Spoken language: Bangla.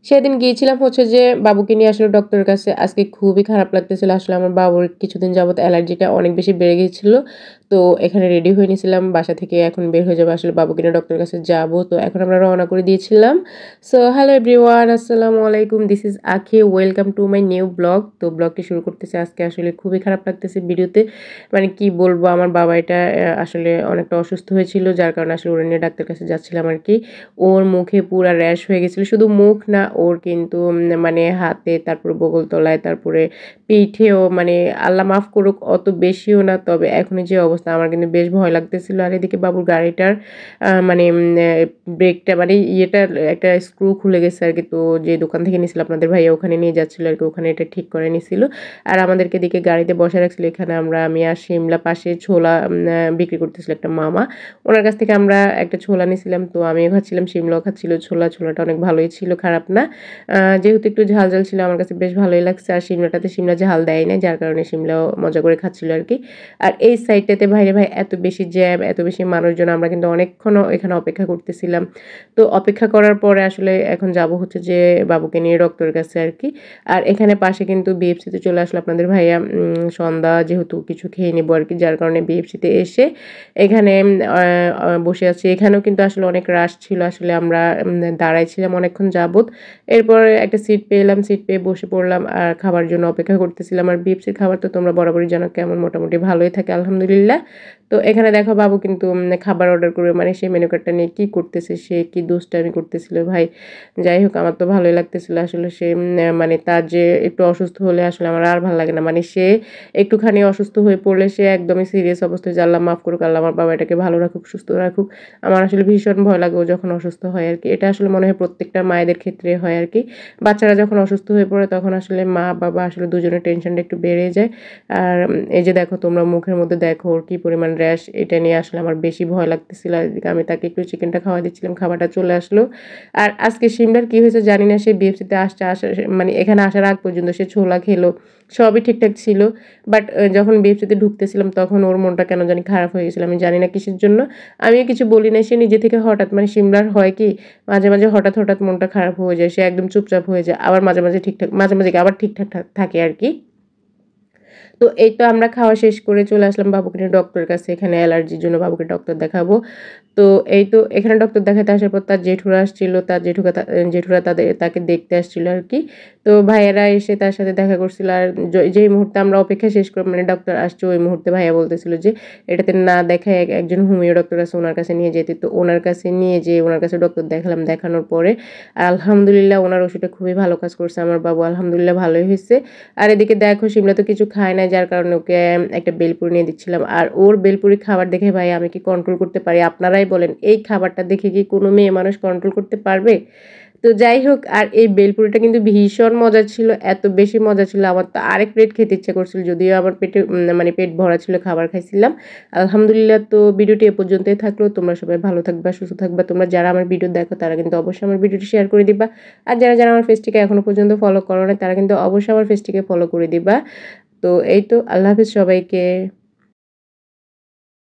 সেদিন গিয়েছিলাম হচ্ছে যে বাবুকে নিয়ে আসলে ডক্টরের কাছে। আজকে খুবই খারাপ লাগতেছিল। আসলে আমার বাবুর কিছুদিন যাবত অ্যালার্জিটা অনেক বেশি বেড়ে গিয়েছিল। তো এখানে রেডি হয়ে নিয়েছিলাম। বাসা থেকে এখন বের হয়ে যাবো। আসলে বাবুকে নিয়ে ডক্টরের কাছে যাবো। তো এখন আমরা রওনা করে দিয়েছিলাম। সো হ্যালো এভরিওয়ান, আসসালামু আলাইকুম। দিস ইজ আখি। Welcome to my new blog. তো ব্লগটি শুরু করতেছি আজকে। আসলে খুবই খারাপ লাগতেছে ভিডিওতে। মানে কি বলবো, আমার বাবা এটা আসলে অনেকটা অসুস্থ হয়েছিল, যার কারণে আসলে ওরা নিয়ে ডাক্তারের কাছে যাচ্ছিলাম আরকি। ওর মুখে পুরা র‍্যাশ হয়ে গেছিল। শুধু মুখ না, ওর কিন্তু মানে হাতে, তারপরে বগলতলায়, তারপরে পিঠেও, মানে আল্লাহ মাফ করুক অত বেশিও না, তবে এখনই যে অবস্থা আমার কিন্তু বেশ ভয় লাগতেছিল। আর এদিকে বাবুর গাড়িটার মানে ব্রেকটা, মানে ইয়েটার একটা স্ক্রু খুলে গেছে আরকি। তো যে দোকান থেকে নিয়েছিল আপনাদের ভাইয়া, ওখানে নিয়ে যাচ্ছিল আরকি, ওখানে এটা ঠিক করে নিছিল। আর আমাদেরকে এদিকে গাড়িতে বসায় রাখছিল। এখানে আমি আর শিমলা পাশে ছোলা বিক্রি করতেছিল একটা মামা, ওনার কাছ থেকে আমরা একটা ছোলা নিয়েছিলাম। তো আমিও খাচ্ছিলাম, শিমলাও খাচ্ছিল ছোলাটা অনেক ভালোই ছিল, খারাপ না। যেহেতু একটু ঝাল ঝাল ছিল, আমার কাছে বেশ ভালোই লাগছে। আর শিমলাটাতে শিমলা ঝাল দেয় না, যার কারণে শিমলাও মজা করে খাচ্ছিল আর কি। আর এই সাইডটাতে ভাইরে ভাই এত বেশি জ্যাম, এত বেশি মানুষজন, আমরা কিন্তু অনেকক্ষণ এখানে অপেক্ষা করতেছিলাম। তো অপেক্ষা করার পরে আসলে এখন যাব হচ্ছে যে বাবুকে নিয়ে ডক্টরের কাছে আর কি। আর এখানে পাশে কিন্তু বিএফসিতে চলে আসলো আপনাদের ভাইয়া। সন্ধ্যা যেহেতু কিছু খেয়ে নেবো আর কি, যার কারণে বিএফসিতে এসে এখানে বসে আছি। এখানেও কিন্তু আসলে অনেক রাশ ছিল। আসলে আমরা দাঁড়াই ছিলাম অনেকক্ষণ যাবত। এরপর একটা সিট পেলাম, সিট পেয়ে বসে পড়লাম আর খাবার জন্য অপেক্ষা করতেছিলাম। আর বিএফসির খাবার তো তোমরা বরাবরই জানো কেমন, মোটামুটি ভালোই থাকে আলহামদুলিল্লাহ। তো এখানে দেখো বাবু কিন্তু খাবার অর্ডার করে, মানে সেই মেনু কার্ডটা নিয়ে কি করতেছে, সে কি দুষ্টামি করতেছিল ভাই। যাই হোক, আমার তো ভালোই লাগতেছিল আসলে। সে মানে তার যে একটু অসুস্থ হলে আসলে আমার আর ভালো লাগে না। মানে সে একটুখানি অসুস্থ হয়ে পড়লে সে একদমই সিরিয়াস অবস্থায়, যে আল্লাহ মাফ করুক, আল্লাহ আমার বাবাটাকে ভালো রাখুক, সুস্থ রাখুক। আমার আসলে ভীষণ ভয় লাগে ও যখন অসুস্থ হয় আর কি। এটা আসলে মনে হয় প্রত্যেকটা মায়েদের ক্ষেত্রে হয় আর কি। বাচ্চারা যখন অসুস্থ হয়ে পড়ে তখন আসলে মা বাবা আসলে দুজনের টেনশনটা একটু বেড়ে যায়। আর এই যে দেখো তোমরা, মুখের মধ্যে দেখো ওর কি পরিমাণ র‍্যাশ, এটা নিয়ে আসলে আমার বেশি ভয় লাগতেছিল। এদিকে আমি তাকে একটু চিকেনটা খাওয়া দিচ্ছিলাম, খাবারটা চলে আসলো। আর আজকে সিমলার কি হয়েছে জানি না, সে বিএফসিতে মানে এখানে আসার আগ পর্যন্ত সে ছোলা খেলো, সবই ঠিকঠাক ছিল। বাট যখন বিএফসিতে ঢুকতেছিলাম তখন ওর মনটা কেন জানি খারাপ হয়ে গেছিল, আমি জানি না কিসের জন্য। আমিও কিছু বলি নাই, সে নিজে থেকে হঠাৎ, মানে সিমলার হয় কি মাঝে মাঝে হঠাৎ হঠাৎ মনটা খারাপ হয়ে যায়, সে একদম চুপচাপ হয়ে যায়, আবার মাঝে মাঝে ঠিকঠাক, মাঝে মাঝে আবার ঠিকঠাক থাকে আর কি। তো এই তো আমরা খাওয়া শেষ করে চলে আসলাম বাবুকে নিয়ে ডক্টরের কাছে। এখানে অ্যালার্জির জন্য বাবুকে ডক্টর দেখাবো। তো এই তো এখানে ডক্টর দেখাতে আসার পর তার জেঠুরা আসছিল, তার জেঠুরা তাকে দেখতে আসছিল আর কি। তো ভাইয়েরা এসে তার সাথে দেখা করছিল। আর যেই মুহূর্তে আমরা অপেক্ষা শেষ করে, মানে ডক্টর আসছে, ওই মুহূর্তে ভাইয়া বলতেছিল যে এটাতে না দেখায় একজন হোমিও ডক্টর আছে, ওনার কাছে নিয়ে যেতে। তো ওনার কাছে নিয়ে যেয়ে ওনার কাছে ডক্টর দেখালাম। দেখানোর পরে আলহামদুলিল্লাহ ওনার ওষুধটা খুবই ভালো কাজ করছে, আমার বাবু আলহামদুলিল্লাহ ভালোই হয়েছে। আর এদিকে দেখো শিমলা তো কিছু খায় না, যার কারণে ওকে একটা বেলপুরি নিয়ে দিচ্ছিলাম। আর ওর বেলপুরি খাবার দেখে ভাই আমি কি কন্ট্রোল করতে পারি? আপনারাই বলেন, এই খাবারটা দেখে কি কোনো মেয়ে মানুষ কন্ট্রোল করতে পারবে? তো যাই হোক, আর এই বেলপুরিটা কিন্তু ভীষণ মজা ছিল, এত বেশি মজা ছিল আমার তো আরেক প্লেট খেতে ইচ্ছা করছিল, যদিও আমার পেটে মানে পেট ভরা ছিল, খাবার খাইছিলাম আলহামদুলিল্লাহ। তো ভিডিওটি এ পর্যন্তই থাকলো। তোমরা সবাই ভালো থাকবা, সুস্থ থাকবা। তোমরা যারা আমার ভিডিও দেখো তারা কিন্তু অবশ্যই আমার ভিডিওটি শেয়ার করে দিবা। আর যারা যারা আমার পেজটিকে এখনো পর্যন্ত ফলো করো না তারা কিন্তু অবশ্যই আমার পেজটিকে ফলো করে দিবা। তো এই তো, আল্লাহ হাফেজ সবাইকে।